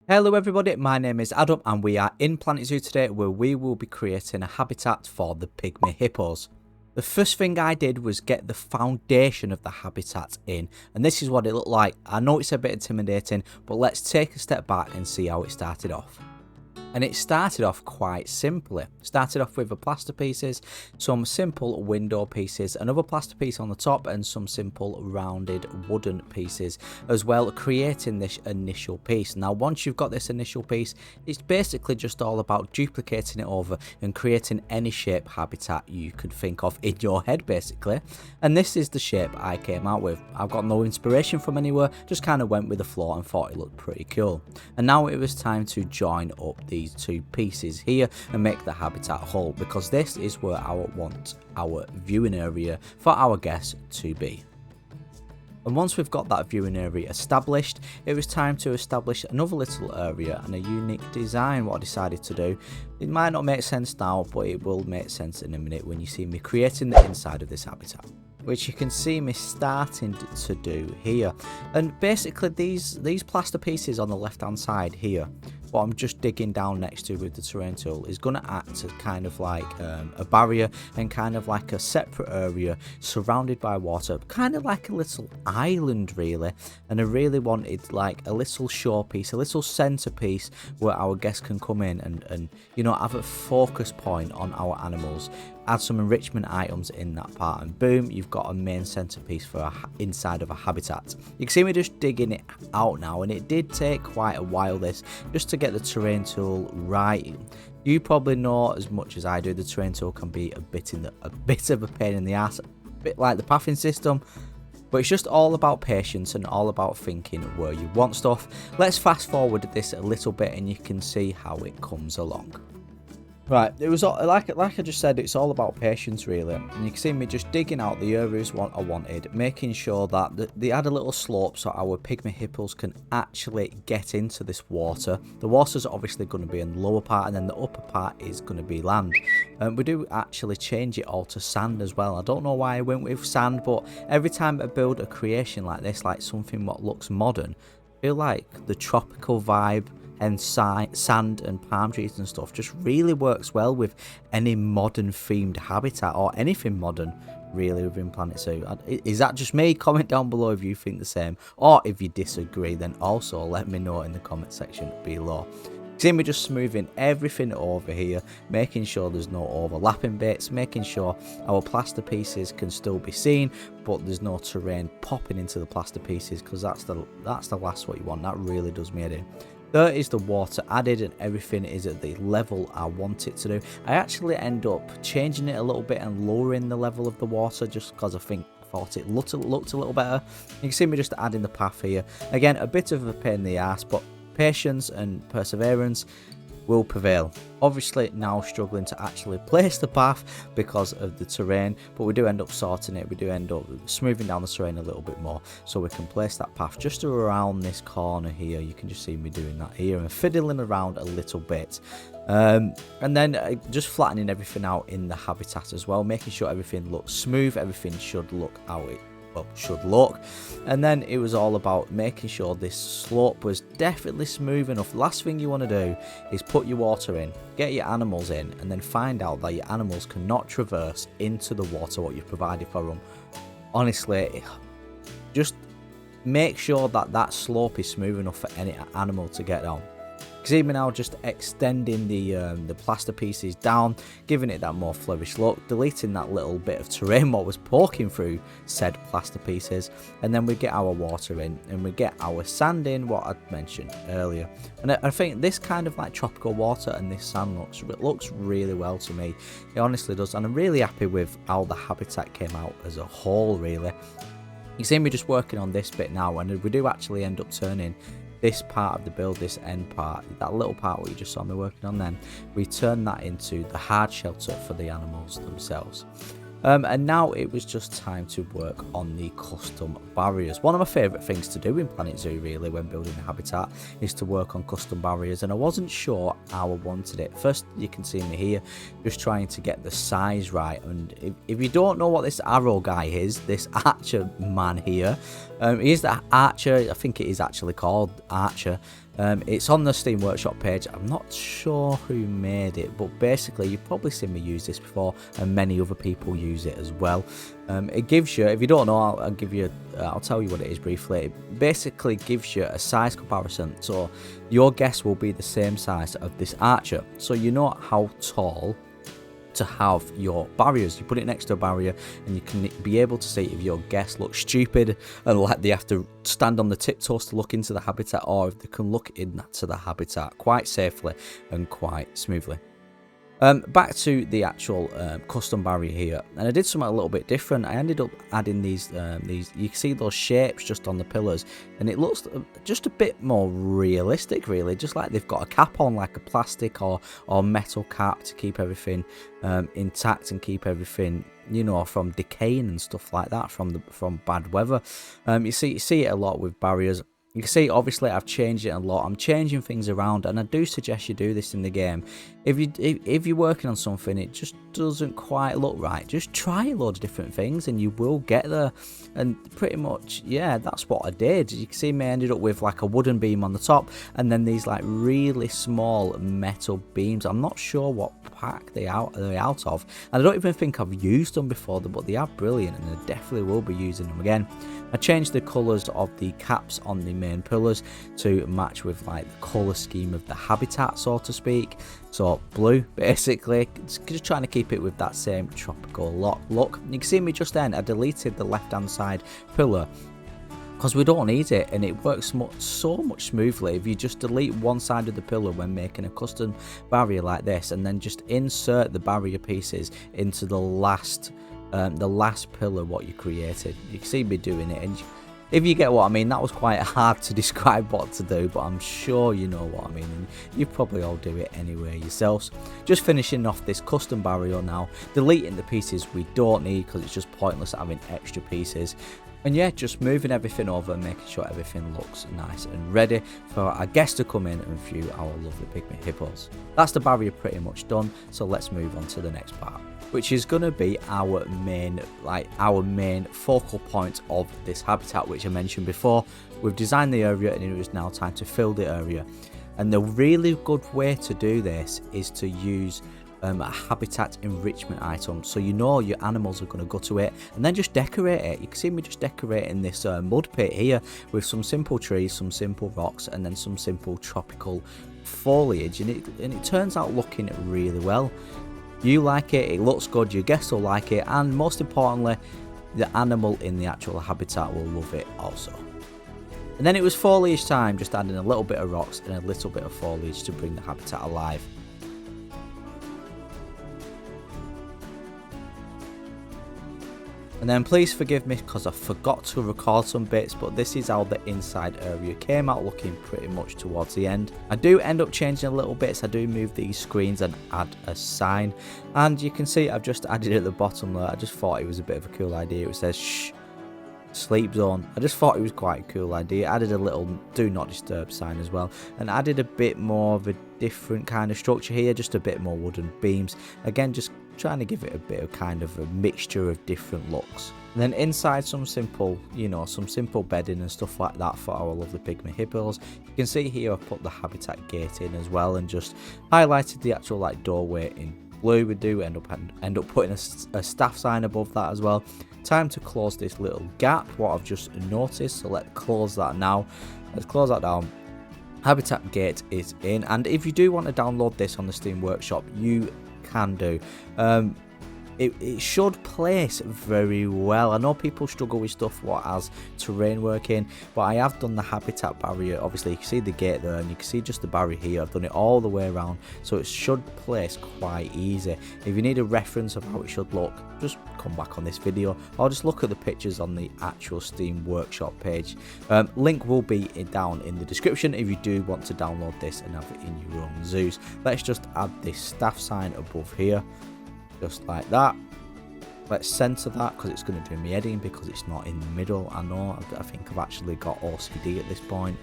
Hello everybody, my name is Adamup and we are in Planet Zoo today where we will be creating a habitat for the pygmy hippos. The first thing I did was get the foundation of the habitat in, and this is what it looked like. I know it's a bit intimidating, but let's take a step back and see how it started off. And it started off quite simply. Started off with the plaster pieces, some simple window pieces, another plaster piece on the top, and some simple rounded wooden pieces as well, creating this initial piece. Now once you've got this initial piece, it's basically just all about duplicating it over and creating any shape habitat you could think of in your head basically. And this is the shape I came out with. I've got no inspiration from anywhere, just kind of went with the flow and thought it looked pretty cool. And now it was time to join up these two pieces here and make the habitat whole, because this is where I want our viewing area for our guests to be. And once we've got that viewing area established, it was time to establish another little area and a unique design. What I decided to do, it might not make sense now, but it will make sense in a minute when you see me creating the inside of this habitat, which you can see me starting to do here. And basically these plaster pieces on the left hand side here, what I'm just digging down next to with the terrain tool, is going to act as kind of like a barrier and kind of like a separate area surrounded by water, kind of like a little island really. And I really wanted like a little showpiece, a little centerpiece where our guests can come in and you know, have a focus point on our animals, add some enrichment items in that part, and boom, you've got a main centerpiece for inside of a habitat. You can see me just digging it out now, and it did take quite a while this, just to get the terrain tool right. You probably know as much as I do, the terrain tool can be a bit of a pain in the ass, a bit like the pathing system. But it's just all about patience and all about thinking where you want stuff. Let's fast forward this a little bit and you can see how it comes along. Right, it was like I just said, it's all about patience really. And you can see me just digging out the areas what I wanted, making sure that they had a little slope so our pygmy hippos can actually get into this water. The water's obviously going to be in the lower part, and then the upper part is going to be land. We do actually change it all to sand as well. I don't know why I went with sand, but every time I build a creation like this, like something what looks modern, I feel like the tropical vibe and sand and palm trees and stuff just really works well with any modern themed habitat, or anything modern really within Planet Zoo. Is that just me? Comment down below if you think the same, or if you disagree, then also let me know in the comment section below. See me just smoothing everything over here, making sure there's no overlapping bits, making sure our plaster pieces can still be seen, but there's no terrain popping into the plaster pieces, because that's the last what you want. That really does me head in. There is the water added and everything is at the level I want it to do. I actually end up changing it a little bit and lowering the level of the water just because I thought it looked a little better. You can see me just adding the path here. Again, a bit of a pain in the ass, but patience and perseverance will prevail. Obviously now struggling to actually place the path because of the terrain, but we do end up sorting it. We do end up smoothing down the terrain a little bit more so we can place that path just around this corner here. You can just see me doing that here and fiddling around a little bit. And then just flattening everything out in the habitat as well, making sure everything looks smooth. Everything should look how it should look. And then it was all about making sure this slope was definitely smooth enough. Last thing you want to do is put your water in, get your animals in, and then find out that your animals cannot traverse into the water what you've provided for them. Honestly, just make sure that that slope is smooth enough for any animal to get down. See me now just extending the plaster pieces down, giving it that more flourished look, deleting that little bit of terrain what was poking through said plaster pieces, and then we get our water in and we get our sand in, what I'd mentioned earlier. And I think this kind of like tropical water and this sand looks really well to me. It honestly does, and I'm really happy with how the habitat came out as a whole really. You see me just working on this bit now, and we do actually end up turning this part of the build, this end part, that little part what you just saw me working on then, we turn that into the hard shelter for the animals themselves. And now it was just time to work on the custom barriers. One of my favourite things to do in Planet Zoo really when building a habitat is to work on custom barriers, and I wasn't sure how I wanted it. First, you can see me here just trying to get the size right, and if you don't know what this arrow guy is, this archer man here, he is the archer, I think it is actually called archer. It's on the Steam Workshop page. I'm not sure who made it, but basically you've probably seen me use this before, and many other people use it as well. It gives you, if you don't know, I'll tell you what it is briefly. It basically gives you a size comparison, so your guess will be the same size of this archer, so you know how tall to have your barriers. You put it next to a barrier and you can be able to see if your guest looks stupid and like they have to stand on the tiptoes to look into the habitat, or if they can look into the habitat quite safely and quite smoothly. Back to the actual custom barrier here, and I did something a little bit different. I ended up adding these you can see those shapes just on the pillars, and it looks just a bit more realistic, really, just like they've got a cap on, like a plastic or metal cap to keep everything intact and keep everything, you know, from decaying and stuff like that, from bad weather. You see it a lot with barriers. You can see, obviously, I've changed it a lot. I'm changing things around, and I do suggest you do this in the game. If you're working on something, it just doesn't quite look right, just try a load of different things, and you will get there. And pretty much, yeah, that's what I did. You can see me ended up with like a wooden beam on the top, and then these like really small metal beams. I'm not sure what pack they're out of, and I don't even think I've used them before, but they are brilliant, and I definitely will be using them again. I changed the colours of the caps on the main pillars to match with like the colour scheme of the habitat, so to speak. So blue, basically, just trying to keep it with that same tropical look. You can see me just then, I deleted the left hand side pillar because we don't need it, and it works so much smoothly if you just delete one side of the pillar when making a custom barrier like this, and then just insert the barrier pieces into the last pillar what you created. You can see me doing it, and if you get what I mean, that was quite hard to describe what to do, but I'm sure you know what I mean, and you probably all do it anyway yourselves. Just finishing off this custom barrier now, deleting the pieces we don't need because it's just pointless having extra pieces. And yeah, just moving everything over and making sure everything looks nice and ready for our guests to come in and view our lovely pygmy hippos. That's the barrier pretty much done, so let's move on to the next part, which is going to be our main focal point of this habitat, which I mentioned before. We've designed the area, and it is now time to fill the area. And the really good way to do this is to use a habitat enrichment item, so you know your animals are going to go to it, and then just decorate it. You can see me just decorating this mud pit here with some simple trees, some simple rocks, and then some simple tropical foliage, and it turns out looking really well. You like it, it looks good, your guests will like it, and most importantly, the animal in the actual habitat will love it also. And then it was foliage time, just adding a little bit of rocks and a little bit of foliage to bring the habitat alive. And then please forgive me because I forgot to record some bits, but this is how the inside area came out looking pretty much towards the end. I do end up changing a little bits. I do move these screens and add a sign, and you can see I've just added at the bottom there. I just thought it was a bit of a cool idea. It says shh, sleep zone. I just thought it was quite a cool idea. Added a little do not disturb sign as well, and added a bit more of a different kind of structure here, just a bit more wooden beams. Again, just trying to give it a bit of kind of a mixture of different looks. And then inside some simple, some simple bedding and stuff like that for our lovely pygmy hippos. You can see here I put the habitat gate in as well, and just highlighted the actual like doorway in blue. We do end up putting a staff sign above that as well. Time to close this little gap, what I've just noticed, so let's close that now. Let's close that down. Habitat gate is in, and if you do want to download this on the Steam Workshop, you can do. It should place very well. I know people struggle with stuff what has terrain working, but I have done the habitat barrier. Obviously you can see the gate there, and you can see just the barrier here. I've done it all the way around, so it should place quite easy. If you need a reference of how it should look, just come back on this video, or just look at the pictures on the actual Steam Workshop page. Link will be down in the description if you do want to download this and have it in your own zoos. Let's just add this staff sign above here, just like that. Let's center that because it's going to do me heading because it's not in the middle. I think I've actually got OCD at this point.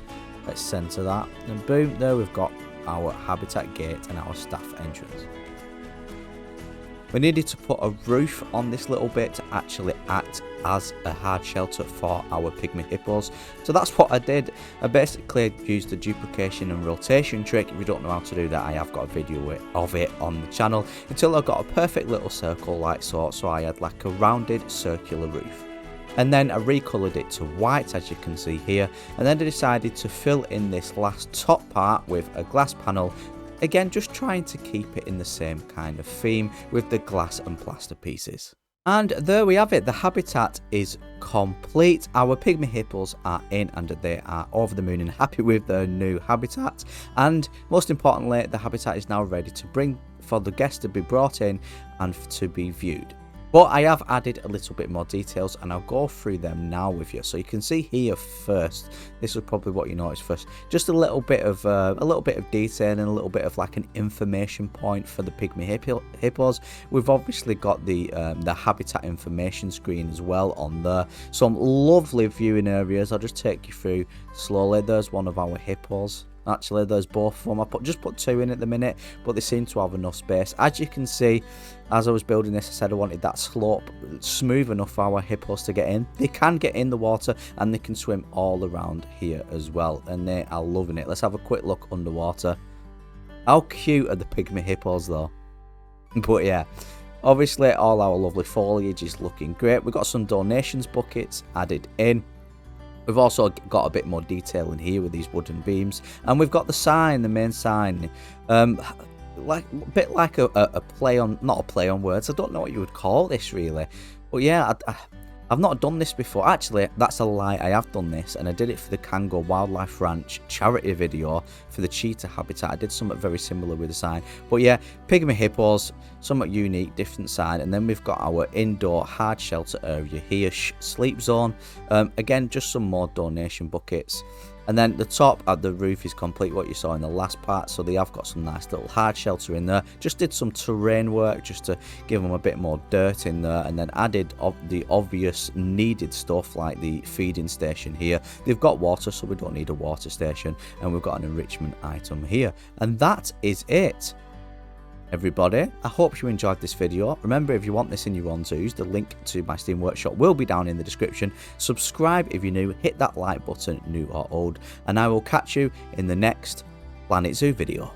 Let's center that, and boom, there we've got our habitat gate and our staff entrance. We needed to put a roof on this little bit to actually act as a hard shelter for our pygmy hippos. So that's what I did. I basically used the duplication and rotation trick. If you don't know how to do that, I have got a video of it on the channel, until I got a perfect little circle like so I had like a rounded circular roof. And then I recolored it to white, as you can see here, and then I decided to fill in this last top part with a glass panel. Again, just trying to keep it in the same kind of theme with the glass and plaster pieces. And there we have it, the habitat is complete. Our pygmy hippos are in and they are over the moon and happy with their new habitat. And most importantly, the habitat is now ready to bring for the guests to be brought in and to be viewed. But I have added a little bit more details and I'll go through them now with you. So you can see here first, this is probably what you notice first, just a little bit of detail and a little bit of like an information point for the pygmy hippos. We've obviously got the habitat information screen as well on there. Some lovely viewing areas. I'll just take you through slowly. There's one of our hippos. Actually, there's both of them. I just put two in at the minute, but they seem to have enough space. As you can see, as I was building this, I said I wanted that slope smooth enough for our hippos to get in. They can get in the water and they can swim all around here as well, and they are loving it. Let's have a quick look underwater. How cute are the pygmy hippos though? But yeah, obviously all our lovely foliage is looking great. We've got some donations buckets added in. We've also got a bit more detail in here with these wooden beams, and we've got the sign, the main sign, like a bit like a play on, not a play on words. I don't know what you would call this really, but yeah, I've not done this before. Actually, that's a lie. I have done this, and I did it for the Kango Wildlife Ranch charity video for the cheetah habitat. I did something very similar with the sign. But yeah, pygmy hippos, somewhat unique, different sign. And then we've got our indoor hard shelter area here, sleep zone. Again, just some more donation buckets. And then the top at the roof is complete, what you saw in the last part. So they have got some nice little hard shelter in there. Just did some terrain work just to give them a bit more dirt in there. And then added the obvious needed stuff like the feeding station here. They've got water, so we don't need a water station. And we've got an enrichment item here. And that is it. Everybody, I hope you enjoyed this video. Remember, if you want this in your own zoos, the link to my Steam Workshop will be down in the description. Subscribe if you're new, hit that like button, new or old, and I will catch you in the next Planet Zoo video.